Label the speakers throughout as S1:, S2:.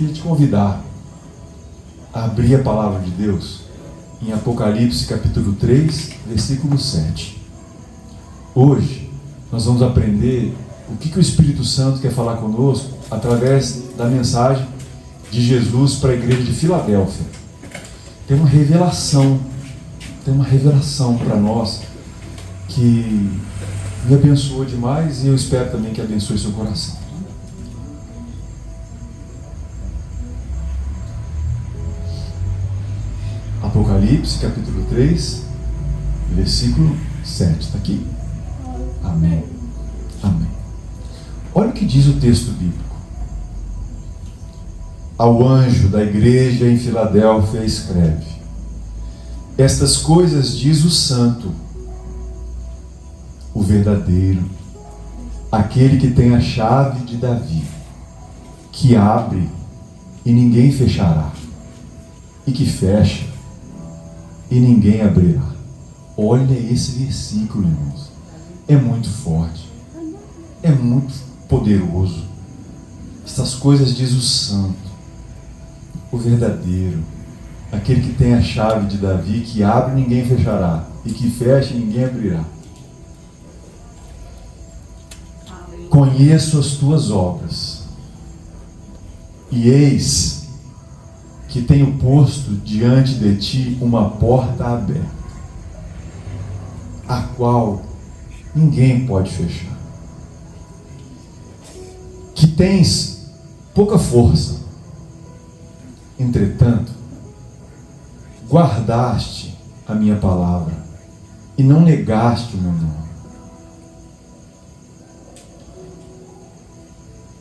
S1: queria te convidar a abrir a palavra de Deus em Apocalipse capítulo 3, versículo 7. Hoje nós vamos aprender o que o Espírito Santo quer falar conosco através da mensagem de Jesus para a igreja de Filadélfia. Tem uma revelação para nós que me abençoou demais e eu espero também que abençoe seu coração. Apocalipse capítulo 3, versículo 7. Está aqui? Amém. Amém. Olha o que diz o texto bíblico. Ao anjo da igreja em Filadélfia escreve: estas coisas diz o santo, o verdadeiro, aquele que tem a chave de Davi, que abre e ninguém fechará, e que fecha e ninguém abrirá. Olha esse versículo, irmãos. É muito forte, é muito poderoso. Essas coisas diz o santo, o verdadeiro, aquele que tem a chave de Davi, que abre e ninguém fechará, e que fecha e ninguém abrirá. Conheço as tuas obras, e eis que tenho posto diante de ti uma porta aberta, a qual ninguém pode fechar. Que tens pouca força, entretanto, guardaste a minha palavra e não negaste o meu nome.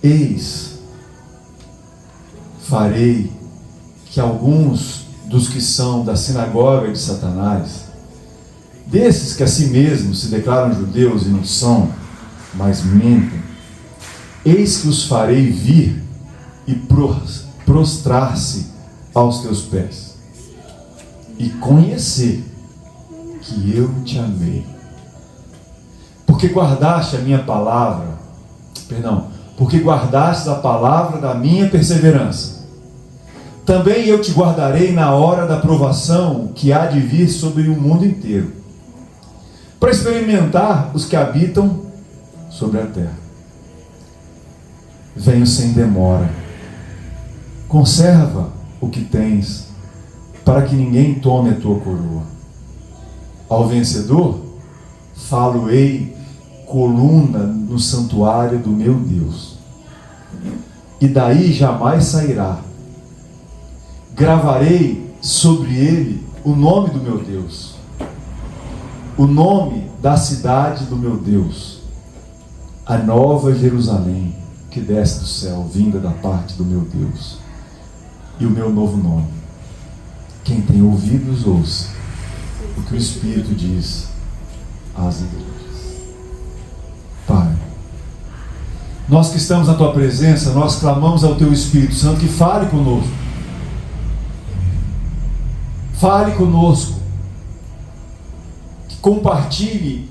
S1: Eis, farei que alguns dos que são da sinagoga de Satanás, desses que a si mesmos se declaram judeus e não são, mas mentem, eis que os farei vir e prostrar-se aos teus pés, e conhecer que eu te amei, porque guardaste a minha palavra, porque guardaste a palavra da minha perseverança. Também eu te guardarei na hora da provação que há de vir sobre o mundo inteiro, para experimentar os que habitam sobre a terra. Venho sem demora. Conserva o que tens, para que ninguém tome a tua coroa. Ao vencedor, falo-ei coluna no santuário do meu Deus, e daí jamais sairá. Gravarei sobre ele o nome do meu Deus, o nome da cidade do meu Deus, a nova Jerusalém, que desce do céu, vinda da parte do meu Deus, e o meu novo nome. Quem tem ouvidos, ouça o que o Espírito diz às igrejas. Pai, nós que estamos na Tua presença, nós clamamos ao Teu Espírito Santo que fale conosco. Fale conosco, que compartilhe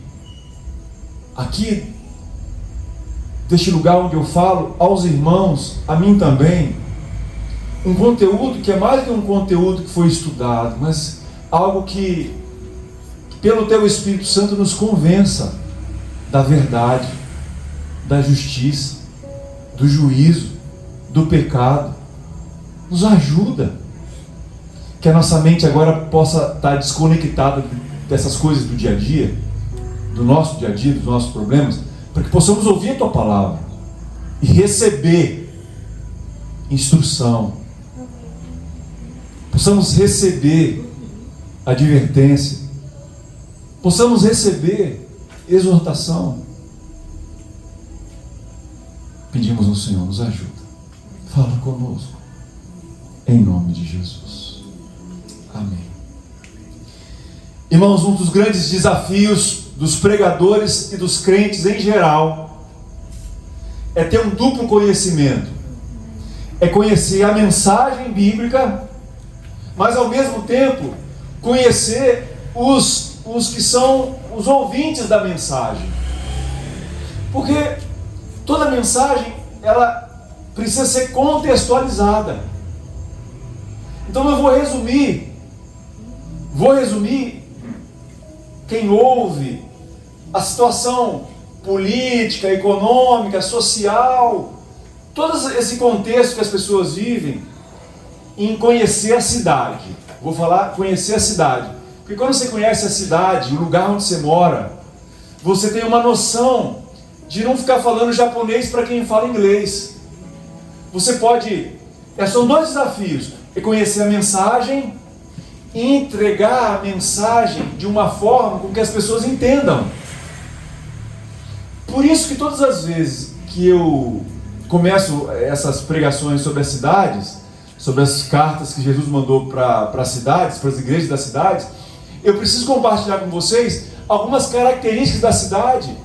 S1: aqui, deste lugar onde eu falo, aos irmãos, a mim também, um conteúdo que é mais que um conteúdo que foi estudado, mas algo que pelo Teu Espírito Santo nos convença da verdade, da justiça, do juízo, do pecado. Nos ajuda. Que a nossa mente agora possa estar desconectada dessas coisas do dia a dia, do nosso dia a dia, dos nossos problemas, para que possamos ouvir a Tua palavra e receber instrução, possamos receber advertência, possamos receber exortação. Pedimos ao Senhor, nos ajuda, fala conosco, em nome de Jesus. Amém. Irmãos, um dos grandes desafios dos pregadores e dos crentes em geral é ter um duplo conhecimento. É conhecer a mensagem bíblica, mas ao mesmo tempo conhecer os que são os ouvintes da mensagem. Porque toda mensagem, ela precisa ser contextualizada. Então eu vou resumir quem ouve a situação política, econômica, social, todo esse contexto que as pessoas vivem, em conhecer a cidade. Vou falar conhecer a cidade. Porque quando você conhece a cidade, o lugar onde você mora, você tem uma noção de não ficar falando japonês para quem fala inglês. Você pode... São dois desafios. É conhecer a mensagem e entregar a mensagem de uma forma com que as pessoas entendam. Por isso que todas as vezes que eu começo essas pregações sobre as cidades, sobre as cartas que Jesus mandou para as cidades, para as igrejas das cidades, eu preciso compartilhar com vocês algumas características da cidade,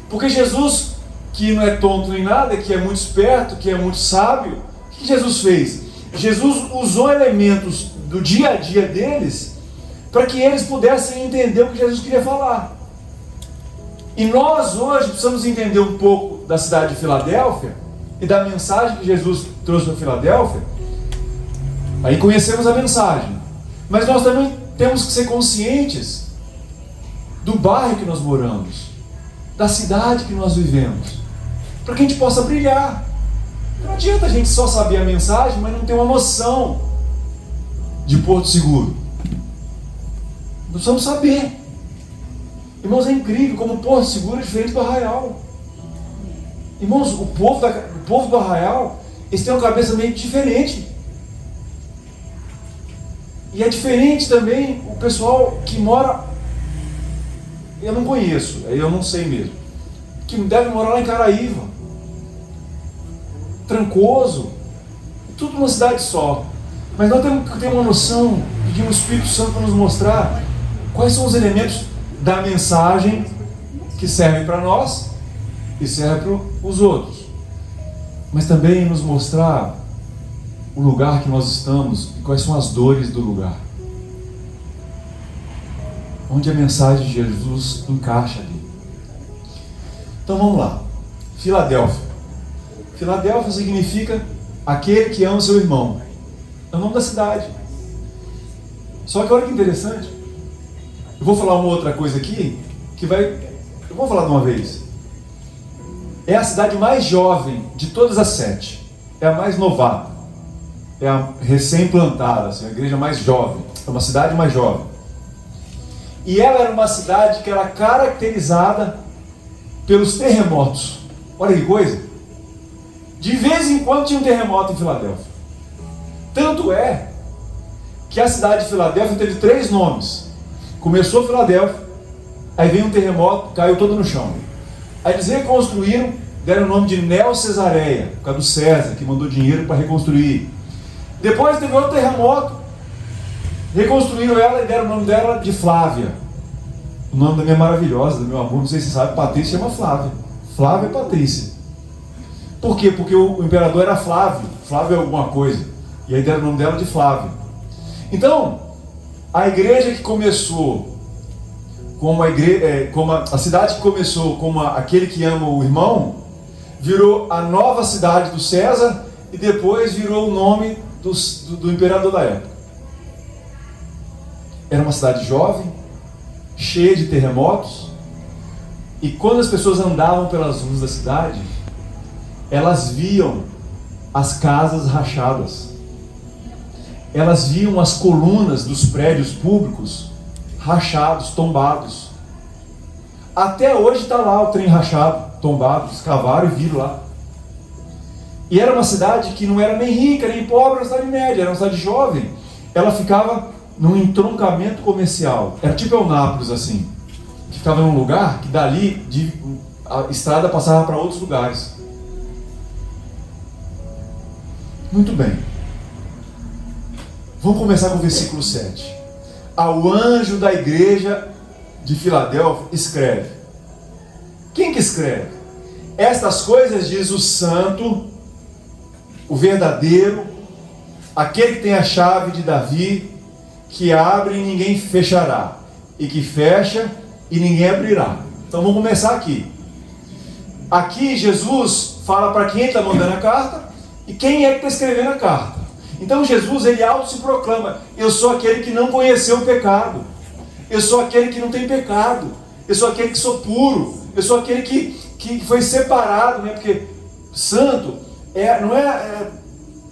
S1: porque Jesus, que não é tonto nem nada, que é muito esperto, que é muito sábio, o que Jesus fez? Jesus usou elementos do dia a dia deles para que eles pudessem entender o que Jesus queria falar. E nós hoje precisamos entender um pouco da cidade de Filadélfia e da mensagem que Jesus trouxe para Filadélfia. Aí conhecemos a mensagem, mas nós também temos que ser conscientes do bairro que nós moramos, da cidade que nós vivemos, para que a gente possa brilhar. Não adianta a gente só saber a mensagem, mas não ter uma noção de Porto Seguro. Nós precisamos saber. Irmãos, é incrível como Porto Seguro é diferente do Arraial. Irmãos, o povo do Arraial, eles têm uma cabeça meio diferente. E é diferente também o pessoal que mora... Eu não conheço, eu não sei mesmo. Que deve morar lá em Caraíva. Trancoso. Tudo numa cidade só. Mas nós temos que ter uma noção de um Espírito Santo para nos mostrar quais são os elementos da mensagem que servem para nós e servem para os outros. Mas também nos mostrar o lugar que nós estamos e quais são as dores do lugar. Onde a mensagem de Jesus encaixa ali. Então vamos lá. Filadélfia. Filadélfia significa aquele que ama seu irmão. É o nome da cidade. Só que olha que interessante. Eu vou falar uma outra coisa aqui que vai... Eu vou falar de uma vez. É a cidade mais jovem de todas as 7. É a mais novata. É a recém-plantada, assim, a igreja mais jovem. É uma cidade mais jovem. E ela era uma cidade que era caracterizada pelos terremotos. Olha que coisa. De vez em quando tinha um terremoto em Filadélfia. Tanto é que a cidade de Filadélfia teve 3 nomes. Começou Filadélfia, aí veio um terremoto, caiu todo no chão. Aí eles reconstruíram, deram o nome de Neo-Cesareia, por causa do César, que mandou dinheiro para reconstruir. Depois teve outro terremoto, reconstruíram ela e deram o nome dela de Flávia. O nome da minha maravilhosa, do meu amor, não sei se você sabe, Patrícia chama Flávia. Flávia é Patrícia. Por quê? Porque o imperador era Flávio. Flávio é alguma coisa. E aí deram o nome dela de Flávia. Então, a igreja que começou como a cidade que começou como aquele que ama o irmão, virou a nova cidade do César e depois virou o nome do imperador da época. Era uma cidade jovem, cheia de terremotos, e quando as pessoas andavam pelas ruas da cidade, elas viam as casas rachadas. Elas viam as colunas dos prédios públicos rachados, tombados. Até hoje está lá o trem rachado, tombado, escavaram e viram lá. E era uma cidade que não era nem rica, nem pobre, era uma cidade média, era uma cidade jovem. Ela ficava num entroncamento comercial. Era tipo Eunápolis, assim. Que ficava num lugar que dali a estrada passava para outros lugares. Muito bem. Vamos começar com o versículo 7. Ao anjo da igreja de Filadélfia escreve. Quem que escreve? Estas coisas diz o santo, o verdadeiro, aquele que tem a chave de Davi, que abre e ninguém fechará, e que fecha e ninguém abrirá. Então vamos começar aqui. Aqui Jesus fala para quem está mandando a carta E quem é que está escrevendo a carta? Então Jesus, ele auto se proclama: eu sou aquele que não conheceu o pecado. Eu sou aquele que não tem pecado. Eu sou aquele que sou puro. Eu sou aquele que foi separado, né? Porque santo não é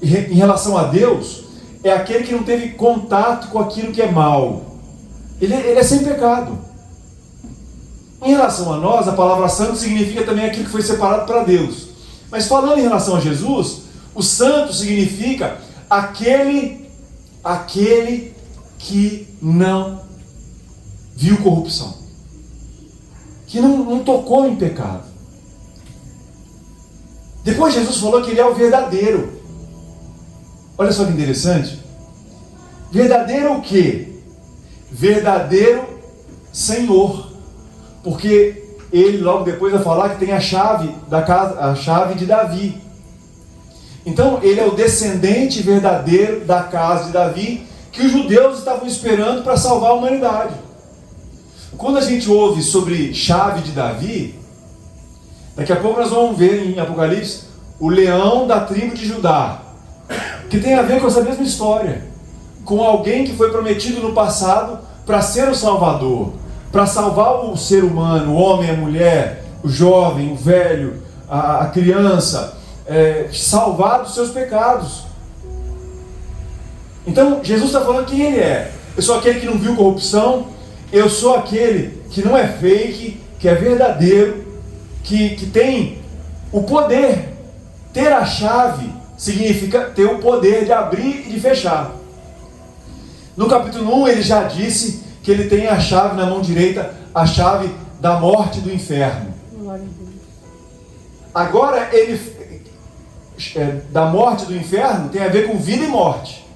S1: em relação a Deus, é aquele que não teve contato com aquilo que é mal. Ele é sem pecado. Em relação a nós, a palavra santo significa também aquilo que foi separado para Deus. Mas falando em relação a Jesus, o santo significa aquele que não viu corrupção, que não tocou em pecado. Depois Jesus falou que ele é o verdadeiro. Olha só que interessante. Verdadeiro o quê? Verdadeiro Senhor. Porque ele logo depois vai falar que tem a chave da casa, a chave de Davi. Então ele é o descendente verdadeiro da casa de Davi, que os judeus estavam esperando para salvar a humanidade. Quando a gente ouve sobre chave de Davi, daqui a pouco nós vamos ver em Apocalipse o leão da tribo de Judá, que tem a ver com essa mesma história, com alguém que foi prometido no passado para ser o Salvador, para salvar o ser humano, o homem, a mulher, o jovem, o velho, a criança, salvar dos seus pecados. Então Jesus está falando quem ele é. Eu sou aquele que não viu corrupção. Eu sou aquele que não é fake, que é verdadeiro, que tem o poder. Ter a chave significa ter o poder de abrir e de fechar. No capítulo 1 ele já disse que ele tem a chave na mão direita, a chave da morte e do inferno. Agora ele da morte e do inferno tem a ver com vida e morte.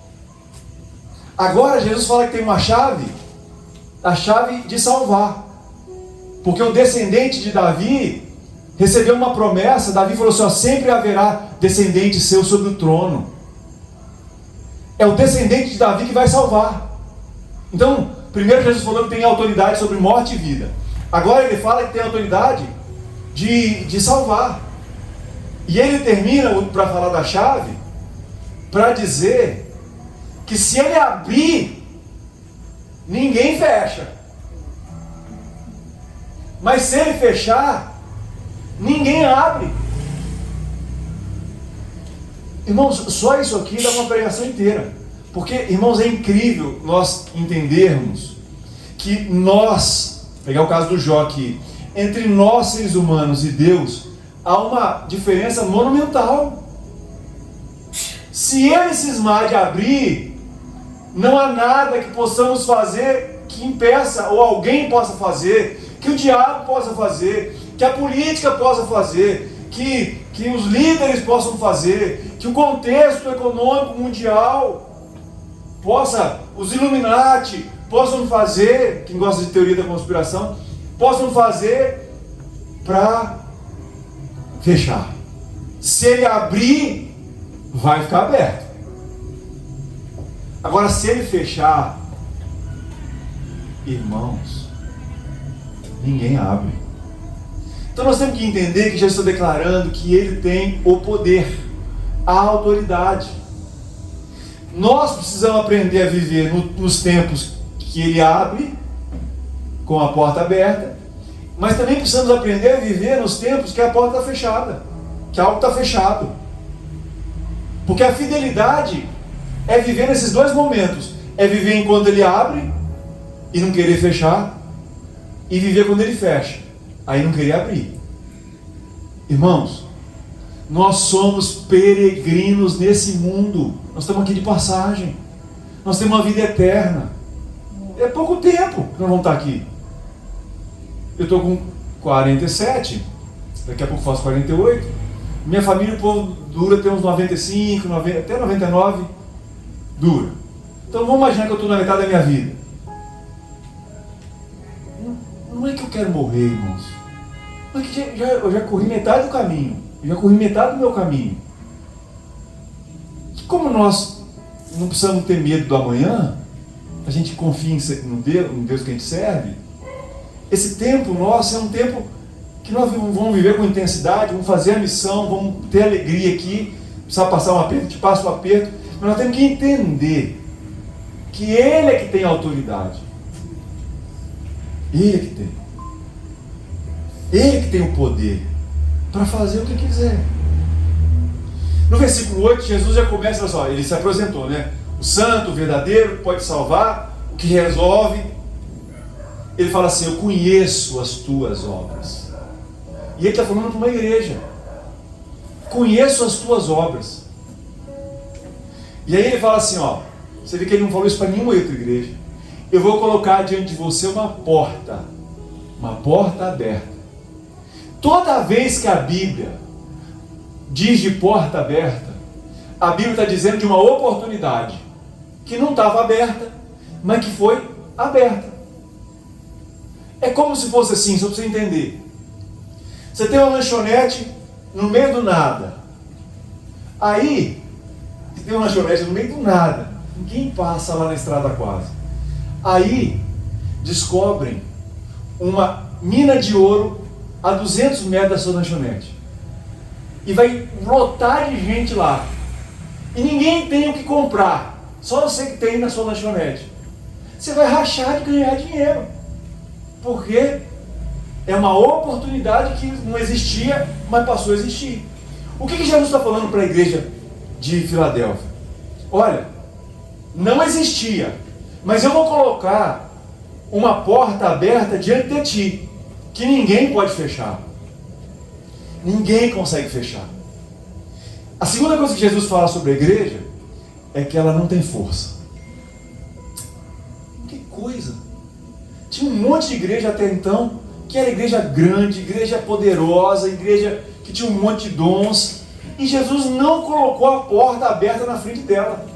S1: Agora Jesus fala que tem uma chave, a chave de salvar. Porque o descendente de Davi recebeu uma promessa. Davi falou assim: ó, sempre haverá descendente seu sobre o trono. É o descendente de Davi que vai salvar. Então, primeiro Jesus falou que tem autoridade sobre morte e vida. Agora ele fala que tem autoridade de salvar. E ele termina para falar da chave, para dizer que se ele abrir, ninguém fecha. Mas se ele fechar, ninguém abre. Irmãos, só isso aqui dá uma pregação inteira. Porque, irmãos, é incrível nós entendermos que nós, pegar o caso do Jó aqui, entre nós seres humanos e Deus, há uma diferença monumental. Se ele cismar de abrir, não há nada que possamos fazer que impeça, ou alguém possa fazer, que o diabo possa fazer, que a política possa fazer, que os líderes possam fazer, que o contexto econômico mundial possa, os Illuminati possam fazer, quem gosta de teoria da conspiração, possam fazer para fechar. Se ele abrir, vai ficar aberto. Agora, se ele fechar, irmãos, ninguém abre. Então nós temos que entender que Jesus está declarando que ele tem o poder, a autoridade. Nós precisamos aprender a viver nos tempos que ele abre, com a porta aberta, mas também precisamos aprender a viver nos tempos que a porta está fechada, que algo está fechado. Porque a fidelidade é viver nesses dois momentos. É viver enquanto ele abre e não querer fechar, e viver quando ele fecha, aí não querer abrir. Irmãos, nós somos peregrinos nesse mundo. Nós estamos aqui de passagem. Nós temos uma vida eterna. É pouco tempo que nós vamos estar aqui. Eu estou com 47, daqui a pouco faço 48. Minha família, o povo dura até uns 95, 90, até 99, dura. Então vamos imaginar que eu estou na metade da minha vida. Não é que eu quero morrer, irmãos. Não é que eu já corri metade do caminho. Eu já corri metade do meu caminho. E como nós não precisamos ter medo do amanhã, a gente confia no Deus que a gente serve, esse tempo nosso é um tempo que nós vamos viver com intensidade, vamos fazer a missão, vamos ter alegria aqui, precisar passar um aperto, te passa um aperto, mas nós temos que entender que Ele é que tem autoridade. Ele é que tem. Ele é que tem o poder para fazer o que quiser. No versículo 8, Jesus já começa, olha só, ele se apresentou, né? O santo, o verdadeiro, pode salvar, o que resolve. Ele fala assim: eu conheço as tuas obras. E ele está falando para uma igreja. Conheço as tuas obras. E aí ele fala assim, ó, você vê que ele não falou isso para nenhuma outra igreja. Eu vou colocar diante de você uma porta aberta. Toda vez que a Bíblia diz de porta aberta, a Bíblia está dizendo de uma oportunidade que não estava aberta, mas que foi aberta. É como se fosse assim, só para você entender. Você tem uma lanchonete no meio do nada. Aí, você tem uma lanchonete no meio do nada. Ninguém passa lá na estrada quase. Aí, descobrem uma mina de ouro a 200 metros da sua lanchonete. E vai lotar de gente lá. E ninguém tem o que comprar. Só você que tem na sua lanchonete. Você vai rachar de ganhar dinheiro. Porque é uma oportunidade que não existia, mas passou a existir. O que Jesus está falando para a igreja de Filadélfia? Olha, não existia, mas eu vou colocar uma porta aberta diante de ti, que ninguém pode fechar. Ninguém consegue fechar. A segunda coisa que Jesus fala sobre a igreja é que ela não tem força. Que coisa! Tinha um monte de igreja até então, que era igreja grande, igreja poderosa, igreja que tinha um monte de dons, e Jesus não colocou a porta aberta na frente dela.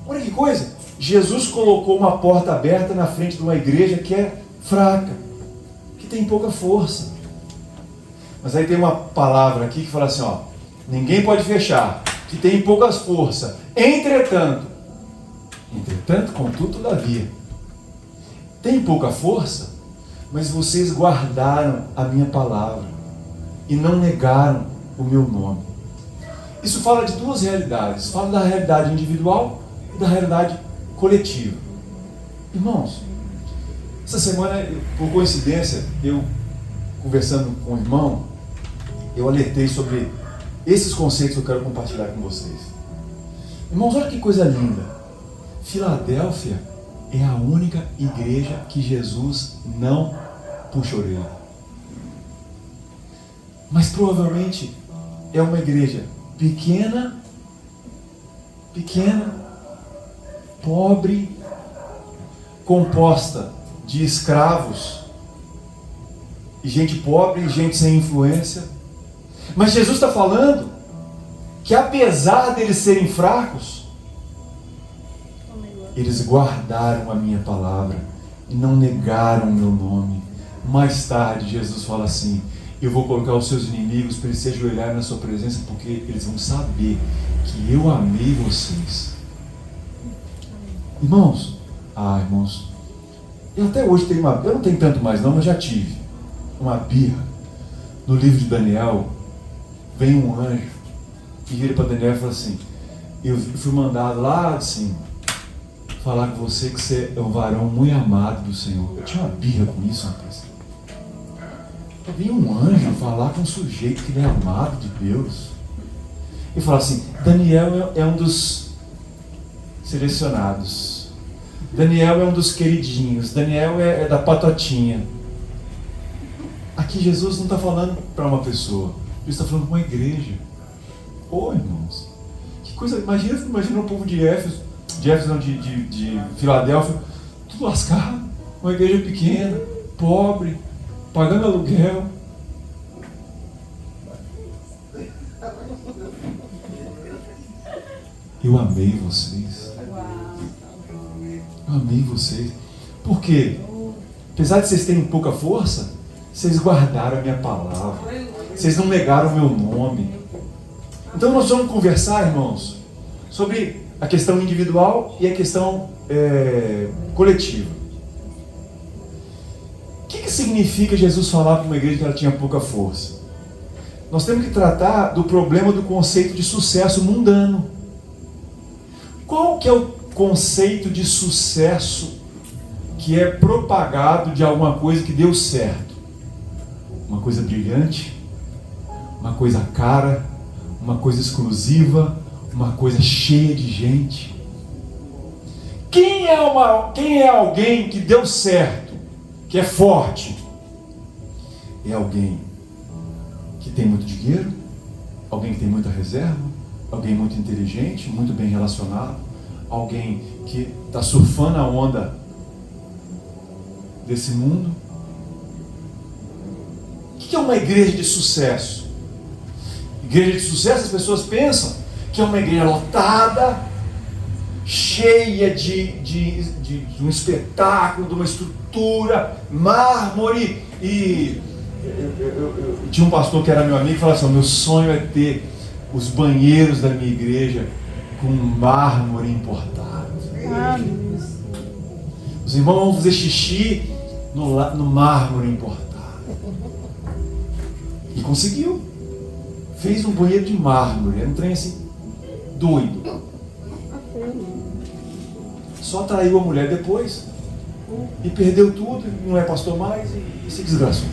S1: Olha que coisa! Jesus colocou uma porta aberta na frente de uma igreja que é fraca, que tem pouca força. Mas aí tem uma palavra aqui que fala assim, ó, ninguém pode fechar, que tem poucas forças. Entretanto, contudo, todavia, tem pouca força, mas vocês guardaram a minha palavra e não negaram o meu nome. Isso fala de duas realidades. Fala da realidade individual e da realidade coletiva. Irmãos, essa semana, por coincidência, eu conversando com o irmão, eu alertei sobre esses conceitos que eu quero compartilhar com vocês. Irmãos, olha que coisa linda. Filadélfia é a única igreja que Jesus não puxa a orelha. Mas provavelmente é uma igreja pequena, pobre, composta de escravos, e gente pobre, e gente sem influência. Mas Jesus está falando que apesar deles serem fracos, eles guardaram a minha palavra e não negaram o meu nome. Mais tarde Jesus fala assim, eu vou colocar os seus inimigos para eles se ajoelharem na sua presença, porque eles vão saber que eu amei vocês. Irmãos, eu até hoje tenho eu não tenho tanto mais não, mas já tive uma birra. No livro de Daniel, vem um anjo e vira para Daniel e fala assim, eu fui mandado lá assim, falar com você que você é um varão muito amado do Senhor. Eu tinha uma birra com isso, rapaz. Vem um anjo falar com um sujeito que ele é amado de Deus e fala assim, Daniel é um dos selecionados, Daniel é um dos queridinhos, Daniel é da patotinha. Aqui Jesus não está falando para uma pessoa, ele está falando para uma igreja. Irmãos, que coisa, imagina o povo de Éfeso, de Filadélfia, tudo lascado, uma igreja pequena, pobre, pagando aluguel. Eu amei vocês. Eu amei vocês. Por quê? Apesar de vocês terem pouca força, vocês guardaram a minha palavra. Vocês não negaram o meu nome. Então nós vamos conversar, irmãos, sobre a questão individual e a questão coletiva. O que significa Jesus falar para uma igreja que ela tinha pouca força? nós temos que tratar do problema do conceito de sucesso mundano. Qual que é o conceito de sucesso que é propagado de alguma coisa que deu certo? Uma coisa brilhante, uma coisa cara, uma coisa exclusiva, uma coisa cheia de gente. Quem é alguém que deu certo, que é forte? É alguém que tem muito dinheiro, alguém que tem muita reserva, alguém muito inteligente, muito bem relacionado, alguém que está surfando a onda desse mundo. O que é uma igreja de sucesso? Igreja de sucesso, as pessoas pensam que é uma igreja lotada, cheia de um espetáculo, de uma estrutura, mármore. E tinha um pastor que era meu amigo e falava assim: meu sonho é ter os banheiros da minha igreja com mármore importado. Os irmãos vão fazer xixi no mármore importado. E conseguiu. Fez um banheiro de mármore. Era um trem assim, doido. Só traiu a mulher depois. E perdeu tudo, não é pastor mais e se desgraçou.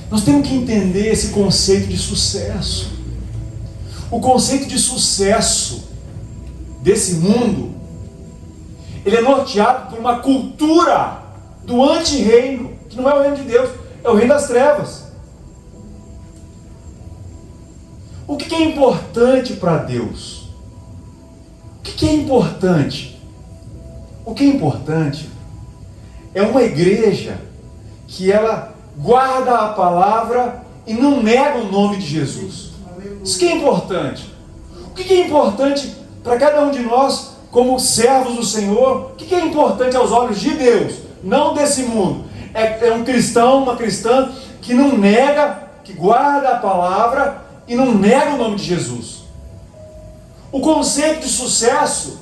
S1: Nós temos que entender esse conceito de sucesso. O conceito de sucesso desse mundo, ele é norteado por uma cultura do anti-reino, que não é o reino de Deus, é o reino das trevas. O que é importante para Deus? O que é importante? O que é importante é uma igreja que ela guarda a palavra e não nega o nome de Jesus. Isso que é importante. O que é importante para cada um de nós, como servos do Senhor? O que é importante aos olhos de Deus, não desse mundo? É um cristão, uma cristã que não nega, que guarda a palavra e não nega o nome de Jesus. O conceito de sucesso,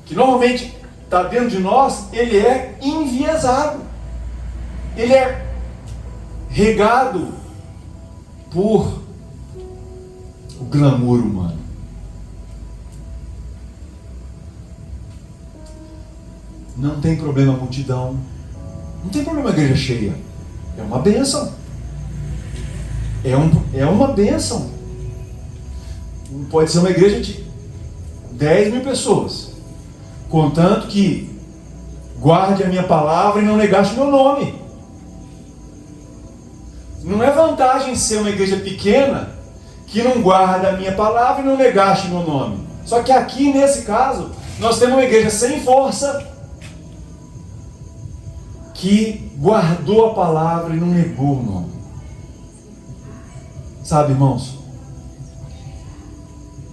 S1: que normalmente está dentro de nós, ele é enviesado. Ele é regado por o glamour humano. Não tem problema a multidão, não tem problema a igreja cheia. É uma bênção. É uma bênção. Pode ser uma igreja de 10 mil pessoas, contanto que guarde a minha palavra e não negaste o meu nome. Não é vantagem ser uma igreja pequena que não guarda a minha palavra e não negaste o meu nome. Só que aqui, nesse caso, nós temos uma igreja sem força, que guardou a palavra e não negou o nome. Sabe, irmãos,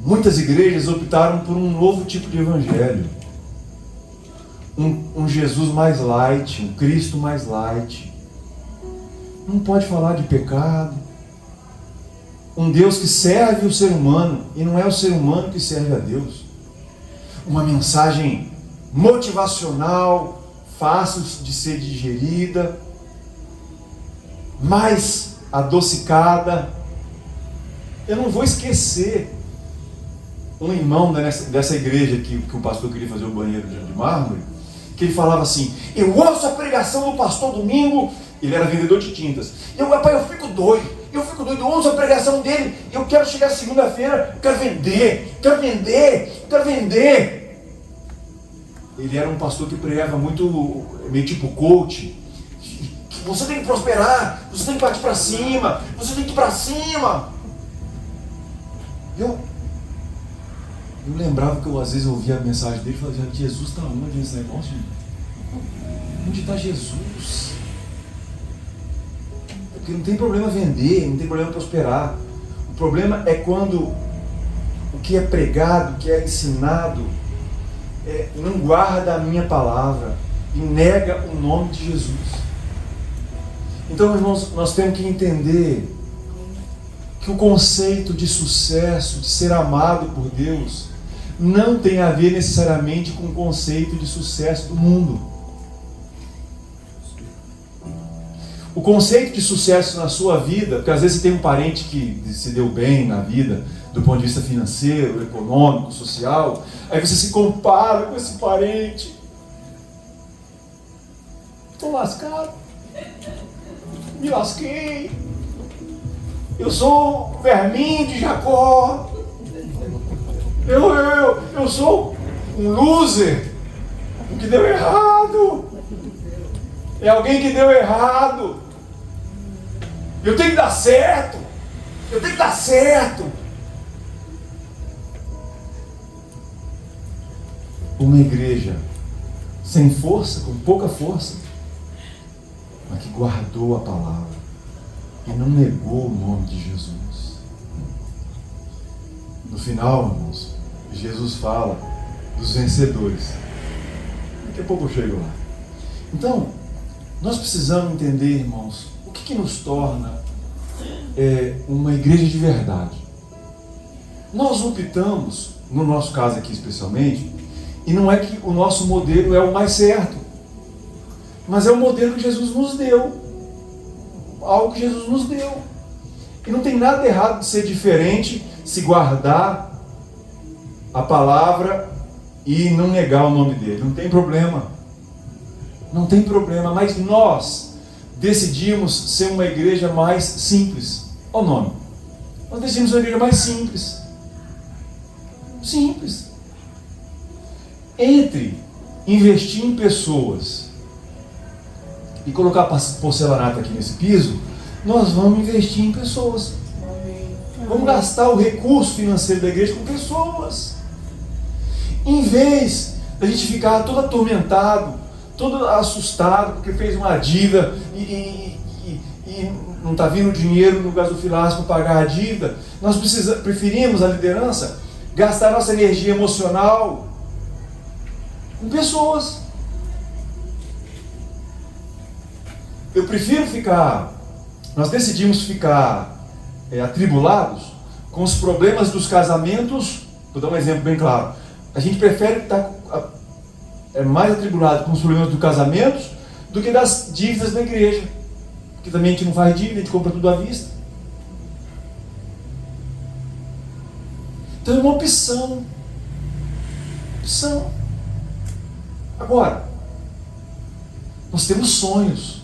S1: muitas igrejas optaram por um novo tipo de evangelho. Um Jesus mais light, um Cristo mais light. Não pode falar de pecado. Um Deus que serve o ser humano e não é o ser humano que serve a Deus. Uma mensagem motivacional, fácil de ser digerida, mais adocicada. Eu não vou esquecer um irmão dessa igreja que o pastor queria fazer o banheiro de mármore, que ele falava assim: eu ouço a pregação do pastor domingo. Ele era vendedor de tintas. Eu fico doido, eu ouço a pregação dele, eu quero chegar segunda-feira, quero vender. Ele era um pastor que pregava muito, meio tipo coach. Você tem que prosperar, você tem que partir para cima, você tem que ir para cima. Eu lembrava que eu às vezes ouvia a mensagem dele e falava: Jesus está onde nesse negócio? Onde está Jesus? Porque não tem problema vender, não tem problema prosperar. O problema é quando o que é pregado, o que é ensinado, não guarda a minha palavra e nega o nome de Jesus. Então, irmãos, nós temos que entender que o conceito de sucesso, de ser amado por Deus, não tem a ver necessariamente com o conceito de sucesso do mundo. O conceito de sucesso na sua vida, porque às vezes você tem um parente que se deu bem na vida, do ponto de vista financeiro, econômico, social, aí você se compara com esse parente. Estou lascado, me lasquei, eu sou o verminho de Jacó, eu sou um loser, o que deu errado, é alguém que deu errado, eu tenho que dar certo, eu tenho que dar certo. Uma igreja sem força, com pouca força, mas que guardou a palavra e não negou o nome de Jesus. No final, irmãos, Jesus fala dos vencedores. Daqui a pouco eu chego lá. Então, nós precisamos entender, irmãos, o que nos torna uma igreja de verdade. Nós optamos, no nosso caso aqui especialmente, e não é que o nosso modelo é o mais certo, mas é o modelo que Jesus nos deu, algo que Jesus nos deu. E não tem nada errado de ser diferente se guardar a palavra e não negar o nome dele. Não tem problema. Não tem problema. Mas nós decidimos ser uma igreja mais simples. Olha o nome. Nós decidimos ser uma igreja mais simples. Simples. Entre investir em pessoas e colocar porcelanato aqui nesse piso, nós vamos investir em pessoas. Vamos gastar o recurso financeiro da igreja com pessoas. Em vez da gente ficar todo atormentado, todo assustado, porque fez uma dívida e não está vindo dinheiro no gasofilácio para pagar a dívida, nós preferimos, a liderança, gastar nossa energia emocional com pessoas. Eu prefiro nós decidimos ficar atribulados com os problemas dos casamentos. Vou dar um exemplo bem claro. A gente prefere estar mais atribulado com os problemas dos casamentos do que das dívidas da igreja, porque também a gente não faz dívida, a gente compra tudo à vista. Então é uma opção. Agora, nós temos sonhos.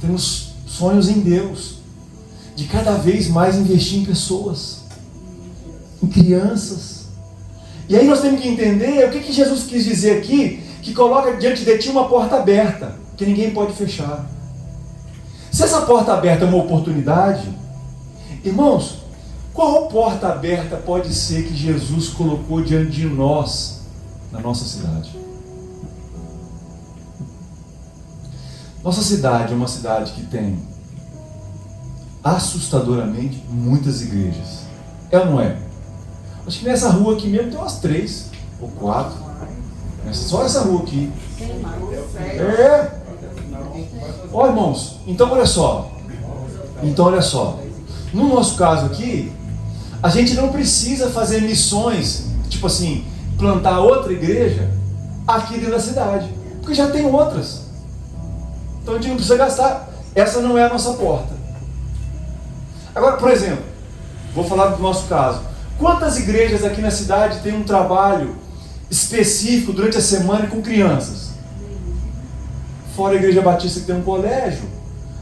S1: Temos sonhos em Deus, de cada vez mais investir em pessoas, em crianças. E aí nós temos que entender o que Jesus quis dizer aqui, que coloca diante de ti uma porta aberta, que ninguém pode fechar. Se essa porta aberta é uma oportunidade, irmãos, qual porta aberta pode ser que Jesus colocou diante de nós, na nossa cidade? Nossa cidade é uma cidade que tem, assustadoramente, muitas igrejas. É ou não é? Acho que nessa rua aqui mesmo tem umas 3 ou 4. Só essa rua aqui. Ó, irmãos, então olha só. No nosso caso aqui, a gente não precisa fazer missões, tipo assim, plantar outra igreja aqui dentro da cidade, porque já tem outras. Então a gente não precisa gastar. Essa não é a nossa porta. Agora, por exemplo, vou falar do nosso caso. Quantas igrejas aqui na cidade têm um trabalho específico durante a semana com crianças? Fora a Igreja Batista, que tem um colégio,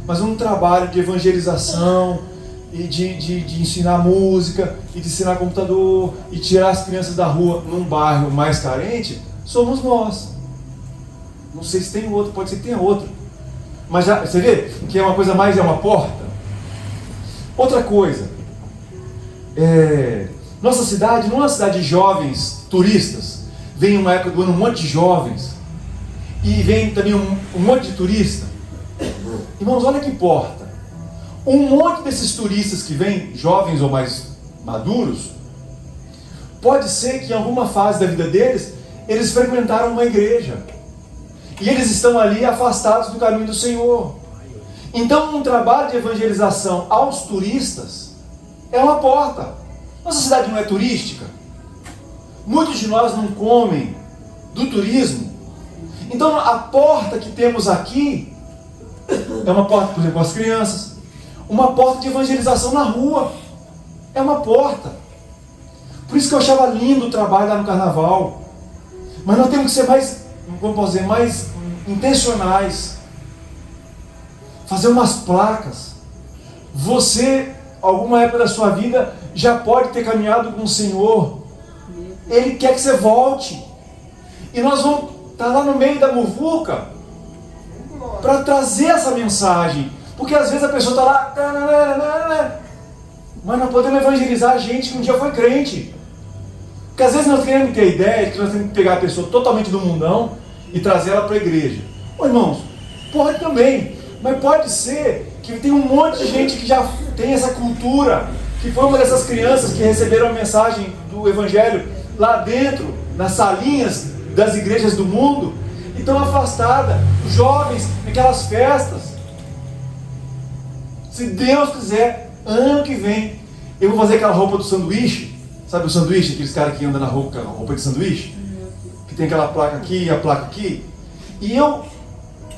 S1: mas um trabalho de evangelização e de ensinar música e de ensinar computador e tirar as crianças da rua num bairro mais carente, somos nós. Não sei se tem outro, pode ser que tenha outro. Mas já, você vê que é uma coisa mais, é uma porta. Outra coisa, nossa cidade não é uma cidade de jovens turistas. Vem uma época do ano um monte de jovens e vem também um monte de turista. Irmãos, olha que porta. Um monte desses turistas que vêm, jovens ou mais maduros, pode ser que em alguma fase da vida deles, eles frequentaram uma igreja. E eles estão ali afastados do caminho do Senhor. Então, um trabalho de evangelização aos turistas é uma porta. Nossa cidade não é turística. Muitos de nós não comem do turismo. Então, a porta que temos aqui É uma porta, por exemplo, com as crianças. Uma porta de evangelização na rua. É uma porta. Por isso que eu achava lindo o trabalho lá no carnaval. Mas nós temos que ser mais, como posso dizer, mais intencionais. Fazer umas placas. Você, alguma época da sua vida, já pode ter caminhado com o Senhor. Ele quer que você volte. E nós vamos estar lá no meio da muvuca para trazer essa mensagem. Porque às vezes a pessoa está lá, mas nós podemos evangelizar a gente que um dia foi crente. Porque às vezes nós queremos ter a ideia de que nós temos que pegar a pessoa totalmente do mundão e trazer ela para a igreja. Ô irmãos, pode também, mas pode ser que tem um monte de gente que já tem essa cultura, que foi uma dessas crianças que receberam a mensagem do evangelho lá dentro, nas salinhas das igrejas do mundo, e estão afastadas, jovens, naquelas festas. Se Deus quiser, ano que vem, eu vou fazer aquela roupa do sanduíche. Sabe o sanduíche? Aqueles caras que andam na roupa de sanduíche? Que tem aquela placa aqui e a placa aqui. E eu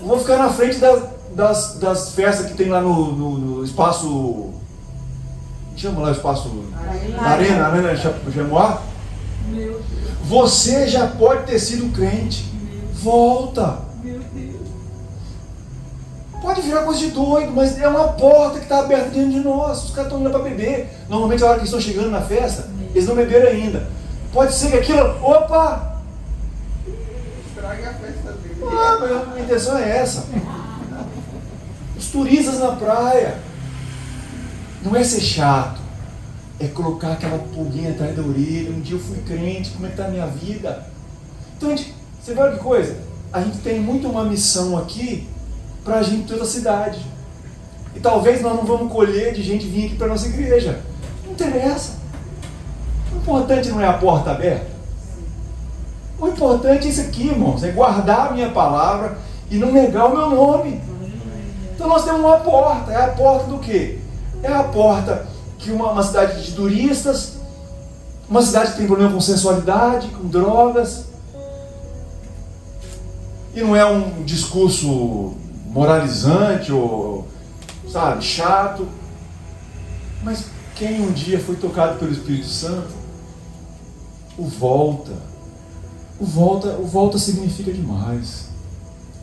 S1: vou ficar na frente das festas que tem lá no espaço... Chama lá o espaço... Arena Jamoá. Você já pode ter sido crente. Volta. Pode virar coisa de doido, mas é uma porta que está aberta diante de nós. Os caras estão indo para beber. Normalmente a hora que estão chegando na festa, eles não beberam ainda. Pode ser que aquilo... Opa!
S2: Estraga a festa dele.
S1: A minha intenção é essa. Os turistas na praia. Não é ser chato. É colocar aquela pulguinha atrás da orelha. Um dia eu fui crente, como é que está a minha vida? Então, você vê que coisa? A gente tem muito uma missão aqui para a gente em toda a cidade. E talvez nós não vamos colher de gente vir aqui para a nossa igreja. Não interessa. O importante não é a porta aberta. O importante é isso aqui, irmãos. É guardar a minha palavra e não negar o meu nome. Então nós temos uma porta. É a porta do quê? É a porta que uma cidade de turistas, uma cidade que tem problema com sensualidade, com drogas. E não é um discurso moralizante ou, sabe, chato. Mas quem um dia foi tocado pelo Espírito Santo, o volta significa demais.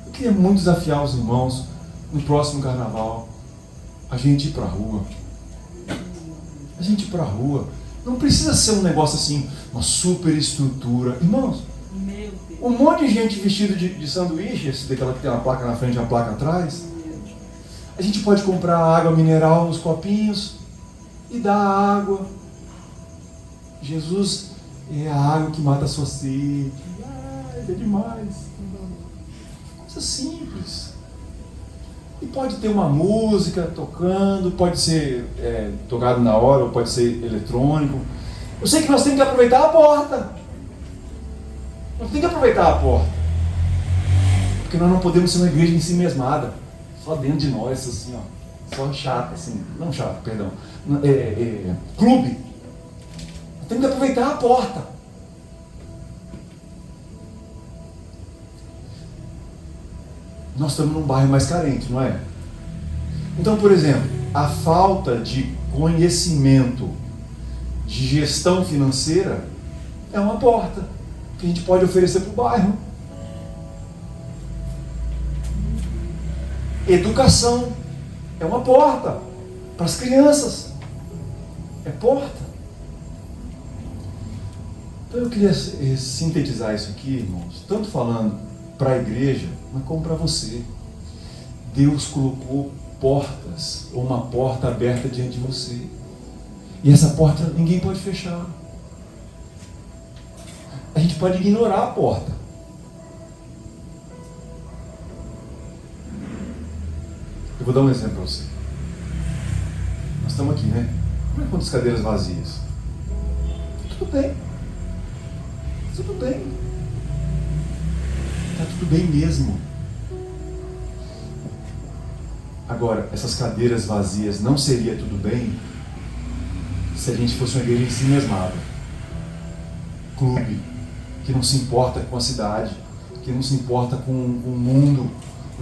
S1: Eu queria muito desafiar os irmãos no próximo carnaval, a gente ir para a rua. A gente ir para a rua. Não precisa ser um negócio assim, uma super estrutura. Irmãos, um monte de gente vestido de sanduíche, esse daquela que tem uma placa na frente e uma placa atrás. A gente pode comprar água mineral nos copinhos e dar água. Jesus é a água que mata a sua sede. É demais. Coisa simples. E pode ter uma música tocando, pode ser tocado na hora, ou pode ser eletrônico. Eu sei que nós temos que aproveitar a porta. Nós temos que aproveitar a porta. Porque nós não podemos ser uma igreja em si mesmada. Só dentro de nós, assim, ó. Só chata, assim. Não chato, perdão. Clube. Nós temos que aproveitar a porta. Nós estamos num bairro mais carente, não é? Então, por exemplo, a falta de conhecimento de gestão financeira é uma porta que a gente pode oferecer para o bairro. Educação é uma porta para as crianças. É porta. Então eu queria sintetizar isso aqui, irmãos, tanto falando para a igreja, mas como para você. Deus colocou portas, ou uma porta aberta diante de você. E essa porta ninguém pode fechar. A gente pode ignorar a porta. Eu vou dar um exemplo para você. Nós estamos aqui, né? Como é quantas cadeiras vazias? Tudo bem. Tudo bem. Está tudo bem mesmo. Agora, essas cadeiras vazias não seria tudo bem se a gente fosse uma igreja em si mesmada. Clube, que não se importa com a cidade, que não se importa com o mundo,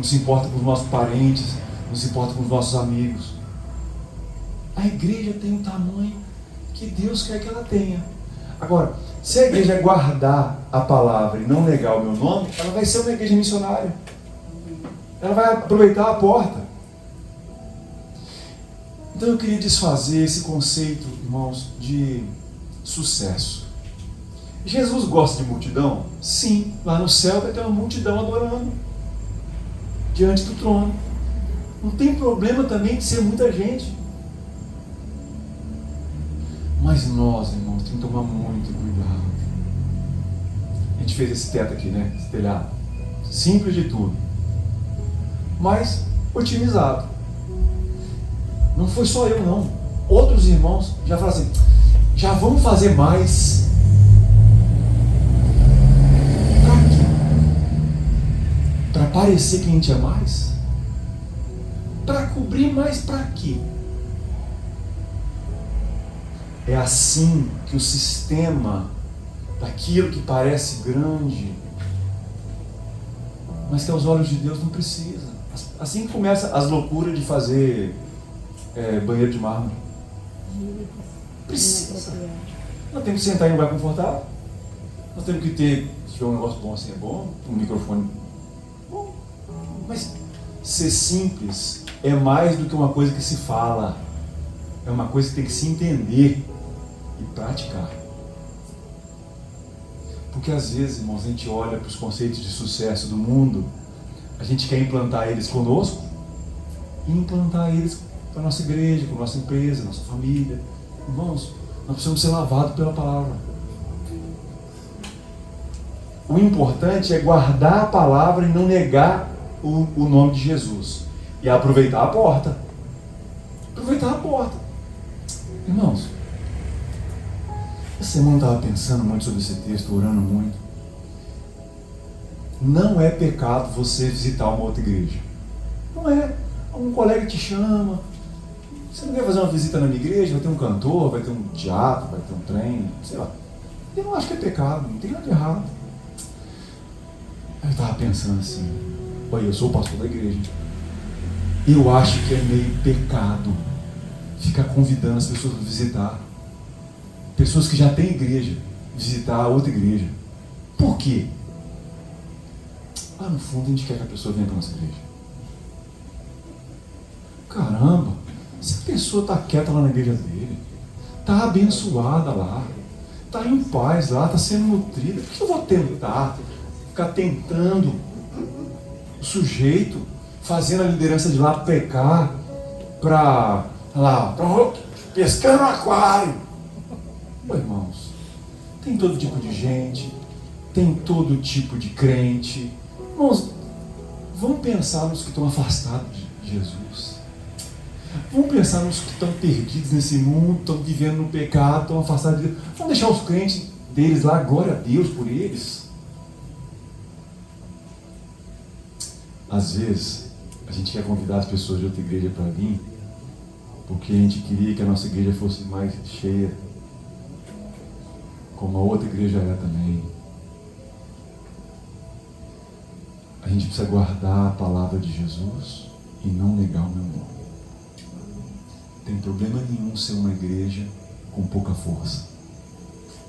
S1: não se importa com os nossos parentes, não se importa com os nossos amigos. A igreja tem o tamanho que Deus quer que ela tenha. Agora, se a igreja guardar a palavra e não negar o meu nome, ela vai ser uma igreja missionária. Ela vai aproveitar a porta. Então eu queria desfazer esse conceito, irmãos, de sucesso. Jesus gosta de multidão? Sim, lá no céu vai ter uma multidão adorando diante do trono. Não tem problema também de ser muita gente. Mas nós, irmãos, temos que tomar muito cuidado. A gente fez esse teto aqui, né? Esse telhado. Simples de tudo, mas otimizado. Não foi só eu, não. Outros irmãos já falaram assim: já vamos fazer mais. Pra quê? Para parecer que a gente é mais? Para cobrir mais para quê? É assim que o sistema daquilo que parece grande, mas que aos olhos de Deus não precisa. Assim que começa as loucuras de fazer banheiro de mármore. Precisa. Nós temos que sentar em um lugar confortável. Nós temos que ter, se tiver um negócio bom assim é bom, um microfone bom. Mas ser simples é mais do que uma coisa que se fala. É uma coisa que tem que se entender e praticar. Porque às vezes, irmãos, a gente olha para os conceitos de sucesso do mundo, a gente quer implantar eles conosco e implantar eles para a nossa igreja, para a nossa empresa, nossa família. Irmãos, nós precisamos ser lavados pela palavra. O importante é guardar a palavra e não negar o nome de Jesus. E aproveitar a porta. Aproveitar a porta. Irmãos, essa semana eu estava pensando muito sobre esse texto, orando muito. Não é pecado você visitar uma outra igreja. Não é. Um colega te chama. Você não quer fazer uma visita na minha igreja? Vai ter um cantor, vai ter um teatro, vai ter um trem, sei lá. Eu não acho que é pecado, não tem nada de errado. Aí eu estava pensando assim: olha, eu sou o pastor da igreja. Eu acho que é meio pecado ficar convidando as pessoas para visitar. Pessoas que já têm igreja, visitar a outra igreja. Por quê? Lá no fundo a gente quer que a pessoa venha para a nossa igreja. Caramba, se a pessoa está quieta lá na igreja dele, está abençoada lá, está em paz lá, está sendo nutrida, por que eu vou tentar ficar tentando o sujeito, fazendo a liderança de lá pecar para pescar no aquário? Pô, irmãos, tem todo tipo de gente, tem todo tipo de crente. Irmãos, vamos pensar nos que estão afastados de Jesus. Vamos pensar nos que estão perdidos nesse mundo, estão vivendo no pecado, estão afastados de Deus. Vamos deixar os crentes deles lá, glória a Deus por eles. Às vezes, a gente quer convidar as pessoas de outra igreja para vir, porque a gente queria que a nossa igreja fosse mais cheia, como a outra igreja é também. A gente precisa guardar a palavra de Jesus e não negar o meu nome. Não tem problema nenhum ser uma igreja com pouca força,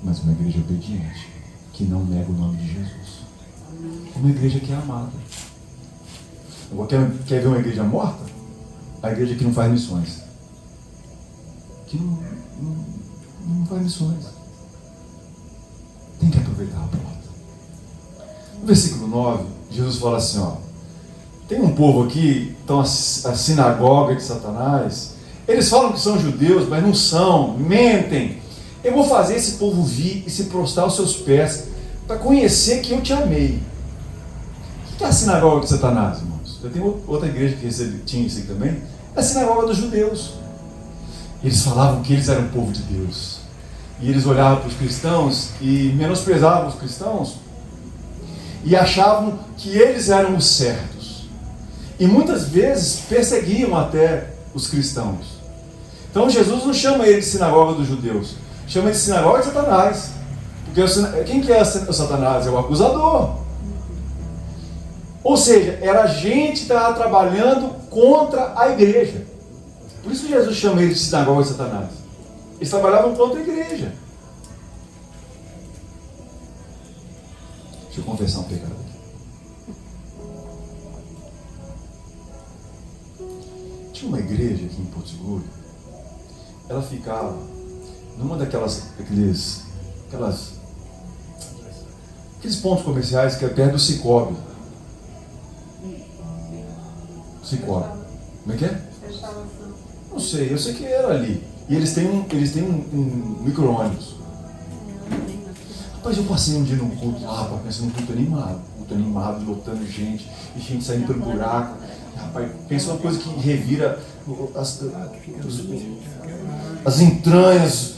S1: mas uma igreja obediente, que não nega o nome de Jesus. Uma igreja que é amada. Agora, quer ver uma igreja morta? A igreja que não faz missões. Que não faz missões. Tem que aproveitar a porta. No versículo 9, Jesus fala assim, ó: tem um povo aqui, então a sinagoga de Satanás, eles falam que são judeus, mas não são, mentem. Eu vou fazer esse povo vir e se prostrar aos seus pés, para conhecer que eu te amei. O que é a sinagoga de Satanás, irmãos? Eu tenho outra igreja que tinha isso aqui também. É a sinagoga dos judeus. Eles falavam que eles eram o povo de Deus. E eles olhavam para os cristãos e menosprezavam os cristãos e achavam que eles eram os certos. E muitas vezes perseguiam até os cristãos. Então Jesus não chama ele de sinagoga dos judeus, chama ele de sinagoga de Satanás. Porque quem que é o Satanás? É o acusador. Ou seja, era a gente que estava trabalhando contra a igreja. Por isso Jesus chama eles de sinagoga de Satanás. Eles trabalhavam contra a igreja. Deixa eu confessar um pecado aqui. Tinha uma igreja aqui em Porto Seguro. Ela ficava numa aqueles pontos comerciais que é perto do Cicobi. Cicobi. Como é que é? Não sei, eu sei que era ali. E eles têm um micro-ônibus. Rapaz, eu passei um dia num culto lá, pensando num culto animado, lotando gente, e gente saindo pelo buraco. Rapaz, pensa uma coisa que revira as entranhas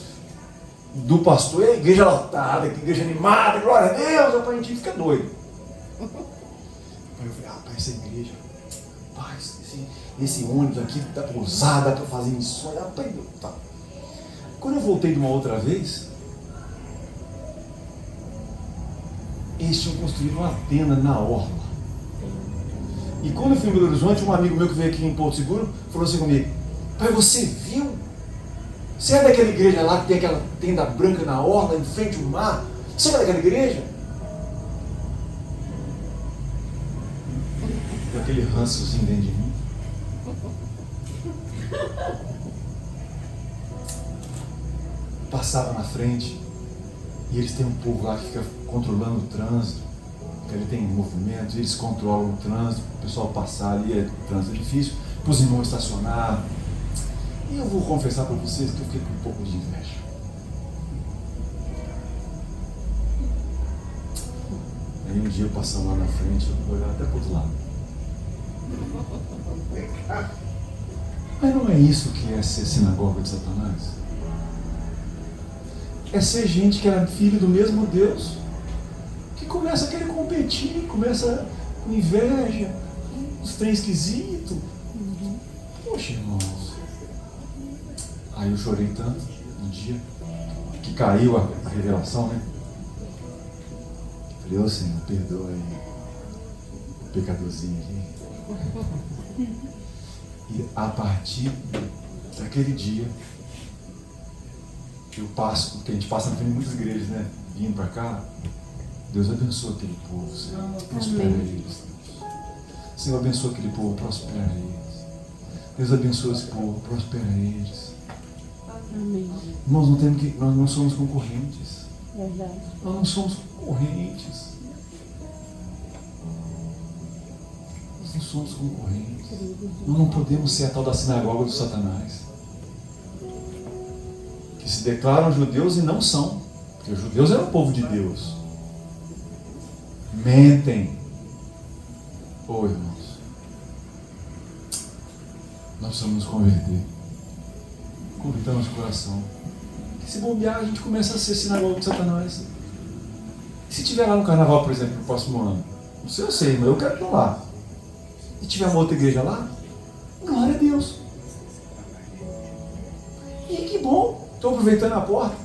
S1: do pastor. É a igreja lotada, que igreja animada, glória a Deus, rapaz, a gente fica doido. Aí eu falei, rapaz, essa igreja, rapaz, esse ônibus aqui dá pra usar, dá pra fazer missões, rapaz, tá. Quando eu voltei de uma outra vez, eles tinham construído uma tenda na orla. E quando eu fui em Belo Horizonte, um amigo meu que veio aqui em Porto Seguro falou assim comigo: pai, você viu? Você é daquela igreja lá que tem aquela tenda branca na orla, em frente ao mar? Você é daquela igreja? E aquele rançozinho dentro de mim. Passava na frente e eles têm um povo lá que fica controlando o trânsito. Ele tem movimento, eles controlam o trânsito, o pessoal passar ali, o trânsito é difícil, para os irmãos estacionar. E eu vou confessar para vocês que eu fiquei com um pouco de inveja. Aí um dia eu passando lá na frente, eu olhava até para o outro lado. Mas não é isso que é ser sinagoga de Satanás? É ser gente que era filho do mesmo Deus, que começa a querer competir, começa com inveja, uns trem esquisitos. Poxa, irmãos. Aí eu chorei tanto no dia que caiu a revelação, né? Falei, ô Senhor, perdoa aí o pecadorzinho aqui. E a partir daquele dia, eu passo, porque a gente passa na frente de muitas igrejas, né? Vindo para cá. Deus abençoa aquele povo, Senhor, prospera eles. Senhor, abençoa aquele povo, prospera eles. Deus abençoa esse povo, prospera eles.
S3: Amém.
S1: Irmãos, nós não somos concorrentes.
S3: Verdade.
S1: Nós não somos concorrentes. Nós não somos concorrentes. Nós não podemos ser a tal da sinagoga do Satanás, que se declaram judeus e não são, porque os judeus eram o povo de Deus. Mentem. Ô irmãos, nós precisamos nos converter, converter nosso coração. E se bobear, a gente começa a ser sinagoga de Satanás. E se tiver lá no carnaval, por exemplo, no próximo ano, não sei, eu sei, mas eu quero estar lá. E tiver uma outra igreja lá, glória a Deus. E que bom, estou aproveitando a porta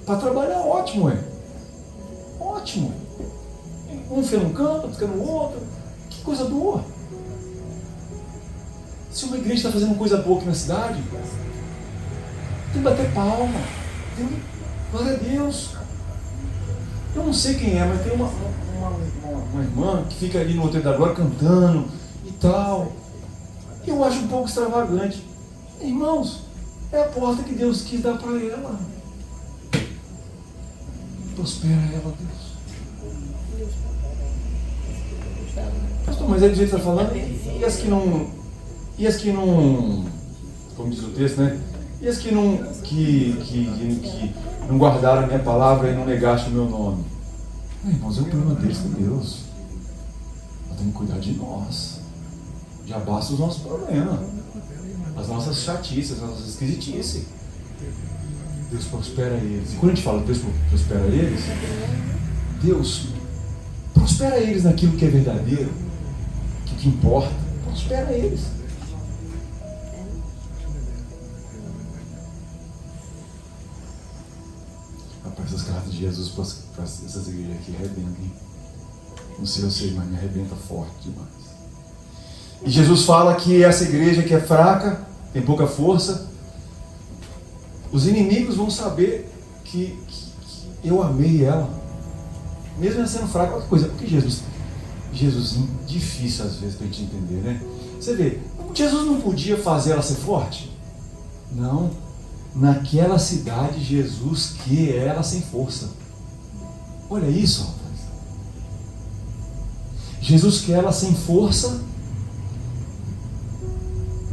S1: para trabalhar, ótimo, ótimo. Um fica num canto, fica no outro. Que coisa boa. Se uma igreja está fazendo coisa boa aqui na cidade, tem que bater palma. Glória a Deus. Eu não sei quem é, mas tem uma irmã que fica ali no Hotel da Glória cantando e tal. Eu acho um pouco extravagante. Irmãos, é a porta que Deus quis dar para ela. Prospera ela, Deus. Pastor, mas é do jeito que você está falando, e as que não, como diz o texto, né? E as que não guardaram a minha palavra e não negaram o meu nome? Irmãos, é o problema deles com Deus. Nós temos que cuidar de nós. Já basta os nossos problemas, as nossas chatices, as nossas esquisitices. Deus prospera eles. E quando a gente fala Deus prospera eles, Deus prospera eles naquilo que é verdadeiro, que importa. Prospera eles. Rapaz, essas cartas de Jesus para essas igrejas aqui arrebentam, hein? Não sei você, mas me arrebenta forte demais. E Jesus fala que essa igreja que é fraca, tem pouca força, os inimigos vão saber que eu amei ela, mesmo ela sendo fraca. Outra coisa, porque Jesusinho, difícil às vezes para a gente entender, né? Você vê, Jesus não podia fazer ela ser forte? Não. Naquela cidade, Jesus quer ela sem força. Olha isso, rapaz. Jesus quer ela sem força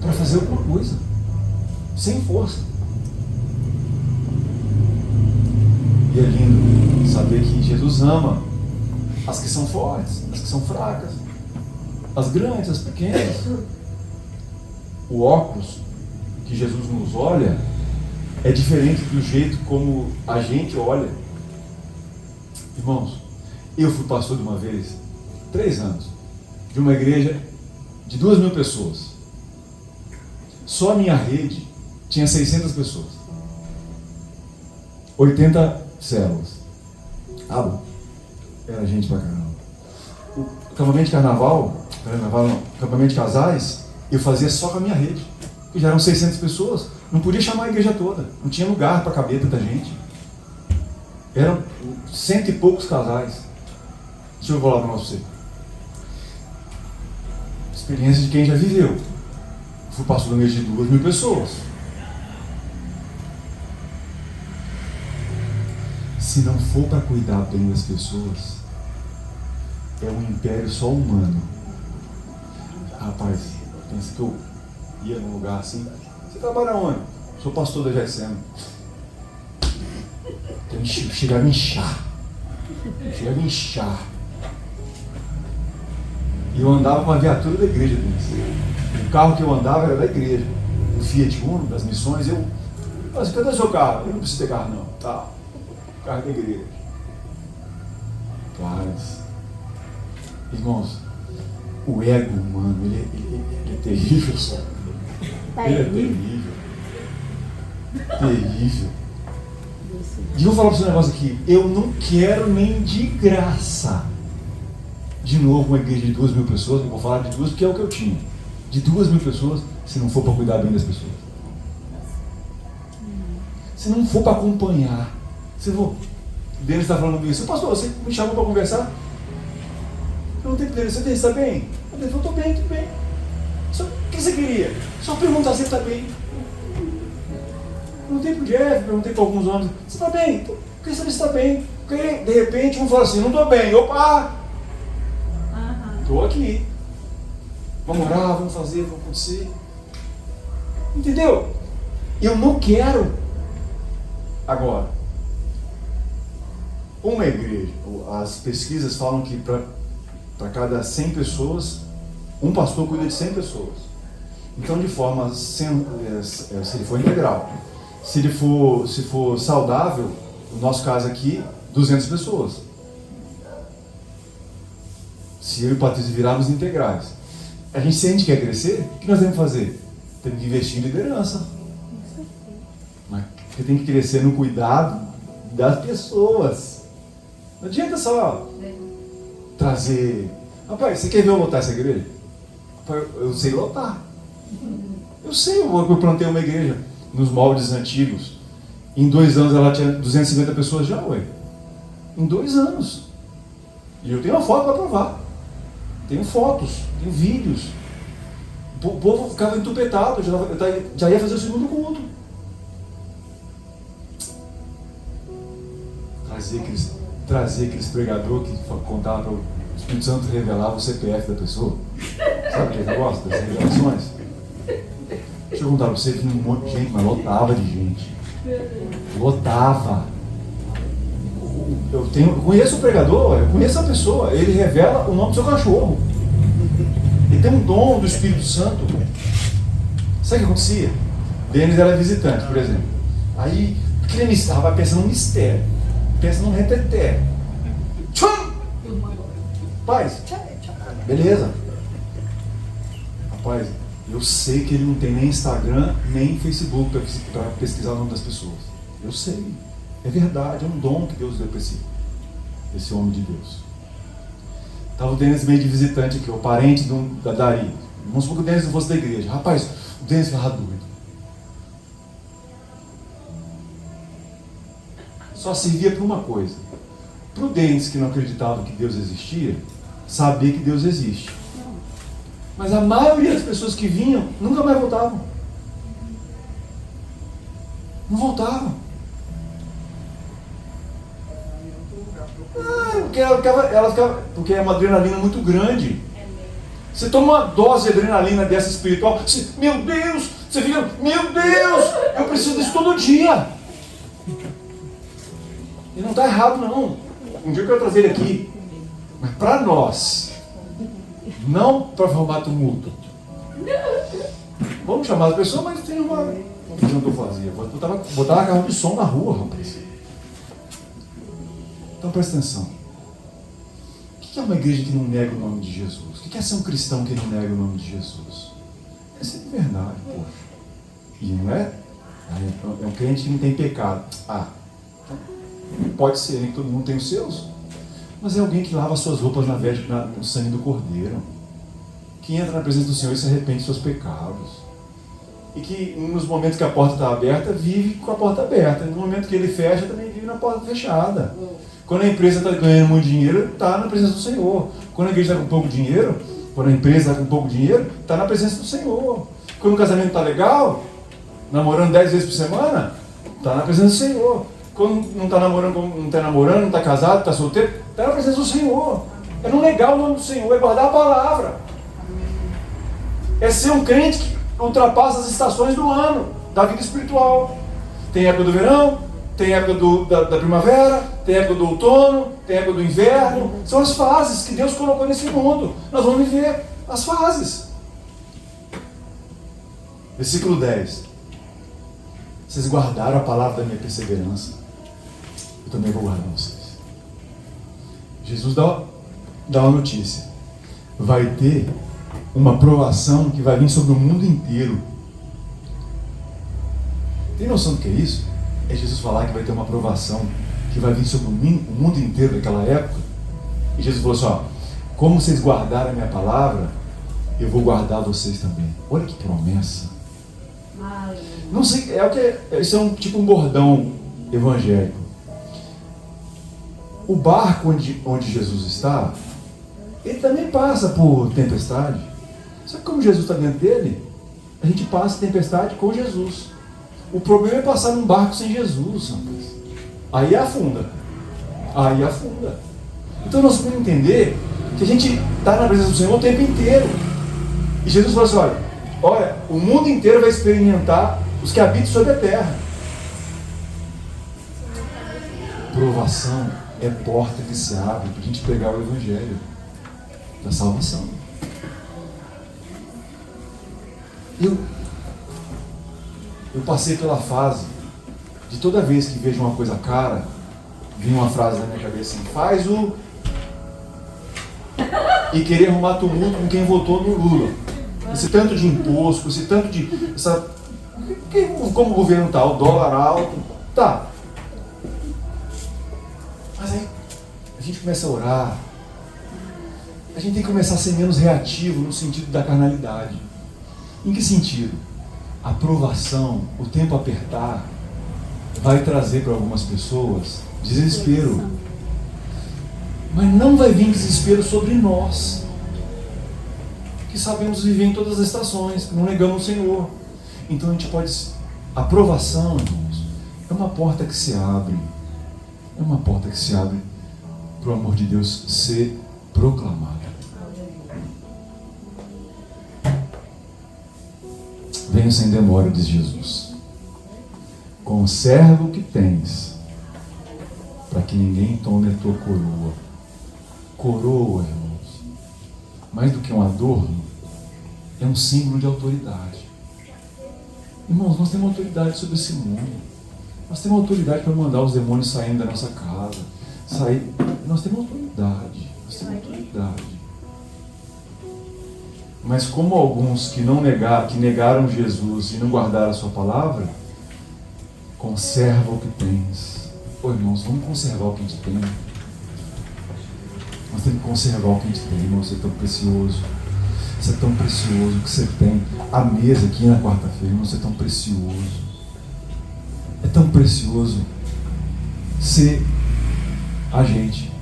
S1: para fazer alguma coisa. Sem força. E é lindo saber que Jesus ama as que são fortes, as que são fracas, as grandes, as pequenas. O óculos que Jesus nos olha é diferente do jeito como a gente olha. Irmãos, eu fui pastor de uma vez, 3 anos, de uma igreja de 2.000 pessoas. Só a minha rede tinha 600 pessoas. 80 células. Ah, bom. Era gente pra caramba. O acampamento de carnaval não, acampamento de casais, eu fazia só com a minha rede. Porque já eram 600 pessoas. Não podia chamar a igreja toda. Não tinha lugar para caber tanta gente. Eram 100 e poucos casais. Deixa eu falar para você. Experiência de quem já viveu. Fui pastor de uma igreja de 2.000 pessoas. Se não for para cuidar bem das pessoas, é um império só humano. Rapaz, pensa que eu ia num lugar assim. Você trabalha onde? Sou pastor da GSM. Então, chegava a inchar. E eu andava com a viatura da igreja. O carro que eu andava era da igreja. O Fiat Uno, das missões. Mas cadê o seu carro? Eu não preciso ter carro não. Tá. O carro da igreja. Mas, irmãos, o ego humano, ele é terrível, só. Ele é terrível. Terrível. E eu vou falar para você um negócio aqui. Eu não quero nem de graça. De novo, uma igreja de 2.000 pessoas. Eu vou falar de 2 porque é o que eu tinha. De 2.000 pessoas, se não for para cuidar bem das pessoas. Se não for para acompanhar. Se for. Denis está falando isso. Pastor, você me chamou para conversar? Eu não tenho que dizer, você está bem? Eu estou bem, tudo bem. O que você queria? Só perguntar se ele está bem. Perguntei para o Jeff, perguntei para alguns homens. Você está bem? Eu queria saber se está bem. Porque de repente um fala assim, não estou bem. Opa! Estou aqui. Vamos orar, vamos fazer, vamos acontecer. Entendeu? Eu não quero. Agora, uma igreja, as pesquisas falam que para cada 100 pessoas, um pastor cuida de 100 pessoas. Então, de forma, se ele for integral, se ele for saudável, no nosso caso aqui, 200 pessoas. Se eu e o Patrícia virarmos integrais. Se a gente quer crescer, o que nós temos que fazer? Temos que investir em liderança. Mas você tem que crescer no cuidado das pessoas. Não adianta só trazer. Rapaz, você quer ver eu lotar essa igreja? Rapaz, eu sei lotar. Eu sei, eu plantei uma igreja nos moldes antigos. Em 2 anos ela tinha 250 pessoas já, ué. Em 2 anos. E eu tenho uma foto para provar. Tenho fotos, tenho vídeos. O povo ficava entupetado, já ia fazer o segundo culto. Trazer aqueles pregadores que contavam para o Espírito Santo revelar o CPF da pessoa. Sabe o que eu gosto das revelações? Deixa eu contar para você que um monte de gente, mas lotava de gente. Lotava. Eu conheço o pregador, eu conheço a pessoa, ele revela o nome do seu cachorro. Ele tem um dom do Espírito Santo. Sabe o que acontecia? Denis era visitante, por exemplo. Aí, porque ele estava pensando num mistério, pensa num reteté. Tchum! Rapaz, beleza. Rapaz, eu sei que ele não tem nem Instagram, nem Facebook para pesquisar o nome das pessoas. Eu sei. É verdade, é um dom que Deus deu para esse homem de Deus. Estava o Denis meio de visitante aqui, o parente da Dari. Vamos supor que o Denis não fosse da igreja. Rapaz, o Denis estava doido. Só servia para uma coisa. Para o Denis, que não acreditava que Deus existia, saber que Deus existe. Mas a maioria das pessoas que vinham nunca mais voltavam. Não voltavam. Porque é uma adrenalina muito grande. Você toma uma dose de adrenalina dessa espiritual, meu Deus, você fica, meu Deus, eu preciso disso todo dia. E não está errado não. Um dia eu quero trazer ele aqui, mas para nós, não para formar tumulto. Vamos chamar as pessoas, mas tem uma... Vamos fazer o que eu fazia. Botar uma carro de som na rua, rapaz. Então presta atenção. O que é uma igreja que não nega o nome de Jesus? O que é ser um cristão que não nega o nome de Jesus? É ser de verdade, poxa. E não é? É um crente que não tem pecado. Pode ser, nem todo mundo tem os seus. Mas é alguém que lava suas roupas no sangue do Cordeiro. Que entra na presença do Senhor e se arrepende dos seus pecados. E que nos momentos que a porta está aberta, vive com a porta aberta. No momento que ele fecha, também vive na porta fechada. Quando a empresa está ganhando muito dinheiro, está na presença do Senhor. Quando a igreja está com pouco dinheiro, quando a empresa está com pouco dinheiro, está na presença do Senhor. Quando o casamento está legal, namorando 10 vezes por semana, está na presença do Senhor. Quando não está namorando, não está casado, está solteiro, está na presença do Senhor. É não negar o nome do Senhor, é guardar a palavra. É ser um crente que ultrapassa as estações do ano, da vida espiritual. Tem época do verão, tem época da primavera, tem época do outono, tem época do inverno. São as fases que Deus colocou nesse mundo. Nós vamos viver as fases. Versículo 10. Vocês guardaram a palavra da minha perseverança. Eu também vou guardar vocês. Jesus dá uma notícia. Vai ter uma provação que vai vir sobre o mundo inteiro. Tem noção do que é isso? É Jesus falar que vai ter uma provação que vai vir sobre o mundo inteiro daquela época. E Jesus falou assim, ó, como vocês guardaram a minha palavra, eu vou guardar vocês também. Olha que promessa. Não sei, isso é tipo um bordão evangélico. O barco onde Jesus está, ele também passa por tempestade. Só que como Jesus está dentro dele, a gente passa tempestade com Jesus. O problema é passar num barco sem Jesus, rapaz. Aí afunda. Então nós podemos entender que a gente está na presença do Senhor o tempo inteiro. E Jesus falou assim, olha, o mundo inteiro vai experimentar os que habitam sobre a terra. Provação é porta que se abre para a gente pregar o Evangelho da salvação. Eu passei pela fase de toda vez que vejo uma coisa cara, vinha uma frase na minha cabeça assim, faz o... e querer arrumar tumulto com quem votou no Lula. Esse tanto de imposto, esse tanto de... como o governo está, o dólar alto, tá. Mas aí a gente começa a orar. A gente tem que começar a ser menos reativo no sentido da carnalidade. Em que sentido? A provação, o tempo apertar, vai trazer para algumas pessoas desespero. Mas não vai vir desespero sobre nós, que sabemos viver em todas as estações, que não negamos o Senhor. Então a gente pode... A provação, irmãos, é uma porta que se abre. É uma porta que se abre para o amor de Deus ser proclamado. Venho sem demora, diz Jesus. Conserva o que tens, para que ninguém tome a tua coroa. Coroa, irmãos, mais do que um adorno, é um símbolo de autoridade. Irmãos, nós temos autoridade sobre esse mundo. Nós temos autoridade para mandar os demônios saindo da nossa casa. Nós temos autoridade. Mas como alguns que negaram Jesus e não guardaram a sua palavra, conserva o que tens. Irmãos, vamos conservar o que a gente tem. Nós temos que conservar o que a gente tem, irmão. Você é tão precioso. Você é tão precioso que você tem. A mesa aqui na quarta-feira, irmão, você é tão precioso. É tão precioso ser a gente.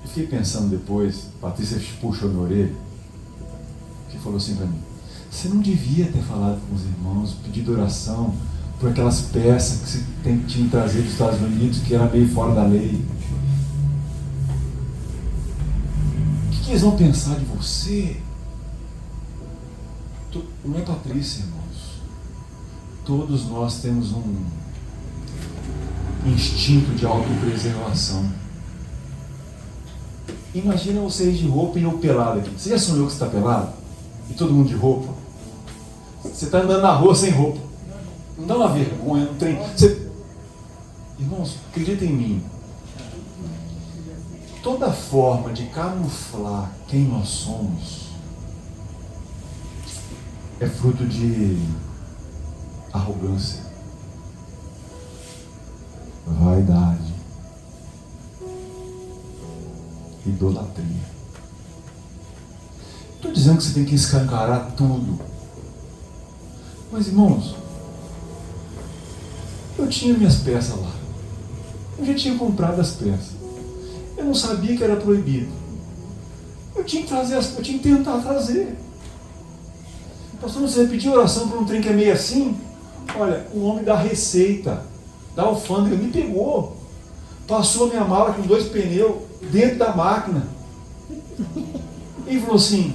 S1: Eu fiquei pensando depois, Patrícia puxou minha orelha, que falou assim para mim: você não devia ter falado com os irmãos, pedido oração por aquelas peças que você tinha que trazer dos Estados Unidos, que era meio fora da lei. O que eles vão pensar de você? Não é Patrícia, irmãos. Todos nós temos um instinto de autopreservação. Imagina vocês de roupa e eu pelado aqui. Você já sonhou que você está pelado? E todo mundo de roupa? Você está andando na rua sem roupa. Não dá uma vergonha, não tem. Irmãos, acredita em mim. Toda forma de camuflar quem nós somos é fruto de arrogância, vaidade, idolatria. Estou dizendo que você tem que escancarar tudo. Mas, irmãos, eu tinha minhas peças lá. Eu já tinha comprado as peças. Eu não sabia que era proibido. Eu tinha que trazer, eu tinha que tentar trazer. Pastor, você vai pedir oração para um trem que é meio assim? Olha, o homem da receita, da alfândega, me pegou. Passou a minha mala com 2 pneus dentro da máquina. E falou assim: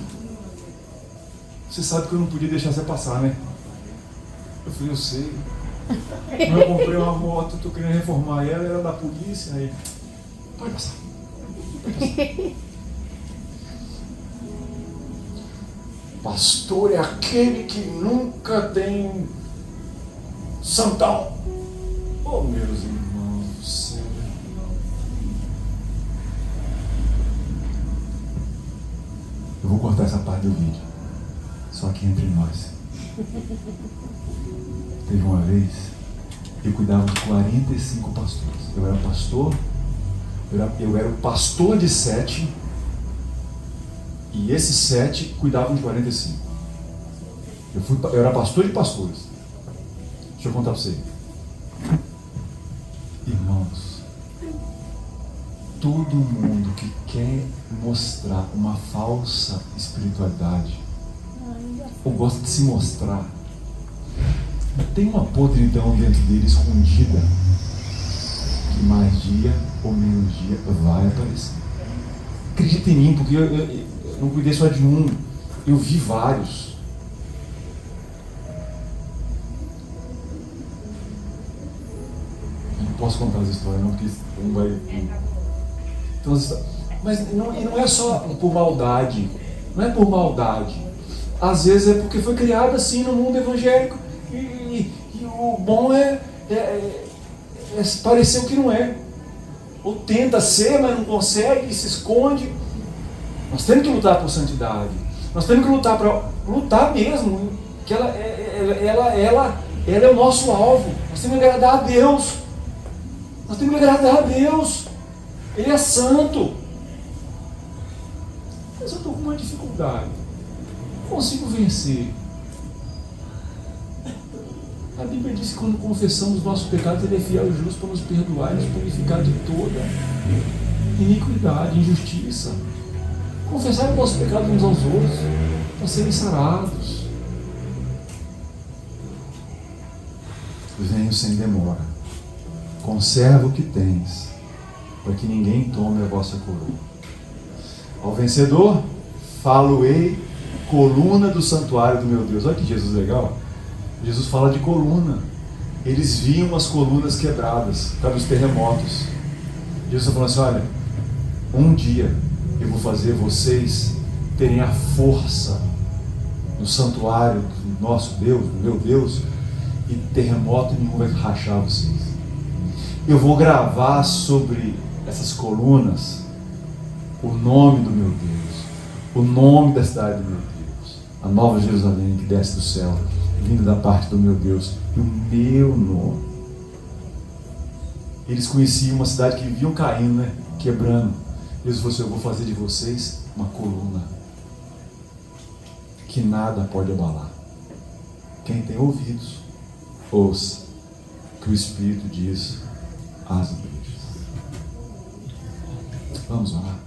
S1: você sabe que eu não podia deixar você passar, né? Eu falei: eu sei. Eu comprei uma moto, estou querendo reformar ela, era da polícia. Aí, pode passar. Pastor é aquele que nunca tem santão. Oh, meus irmãos do céu. Eu vou cortar essa parte do vídeo, só que entre nós. Teve uma vez, eu cuidava de 45 pastores. Eu era pastor, eu era o pastor de 7, e esses 7 cuidavam de 45. Eu era pastor de pastores. Deixa eu contar para você. Irmãos, todo mundo que quer mostrar uma falsa espiritualidade, ou gosta de se mostrar, tem uma podridão dentro dele escondida, que mais dia ou menos dia vai aparecer. Acredita em mim, porque eu não cuidei só de um, eu vi vários. Eu não posso contar as histórias não, porque um vai... Então, mas não é só por maldade, não é por maldade. Às vezes é porque foi criado assim no mundo evangélico e o bom é parecer o que não é. Ou tenta ser, mas não consegue, se esconde. Nós temos que lutar por santidade. Nós temos que lutar para lutar mesmo. Que ela é o nosso alvo. Nós temos que agradar a Deus. Nós temos que agradar a Deus. Ele é santo. Mas eu estou com uma dificuldade. Não consigo vencer. A Bíblia diz que quando confessamos os nossos pecados, Ele é fiel e justo para nos perdoar e nos purificar de toda iniquidade, injustiça. Confessar os nossos pecados uns aos outros, para serem sarados. Venho sem demora. Conserva o que tens, para que ninguém tome a vossa coroa. Ao vencedor, falo-ei, coluna do santuário do meu Deus. Olha que Jesus legal. Jesus fala de coluna. Eles viam as colunas quebradas por causa dos terremotos. Jesus falou assim: olha, um dia eu vou fazer vocês terem a força no santuário do nosso Deus, do meu Deus, e terremoto nenhum vai rachar vocês. Eu vou gravar sobre essas colunas o nome do meu Deus, o nome da cidade do meu Deus, a Nova Jerusalém que desce do céu, vindo da parte do meu Deus, e o meu nome. Eles conheciam uma cidade que viviam caindo, né? Quebrando. Deus falou assim: eu vou fazer de vocês uma coluna que nada pode abalar. Quem tem ouvidos, ouça que o Espírito diz às igrejas. Vamos orar.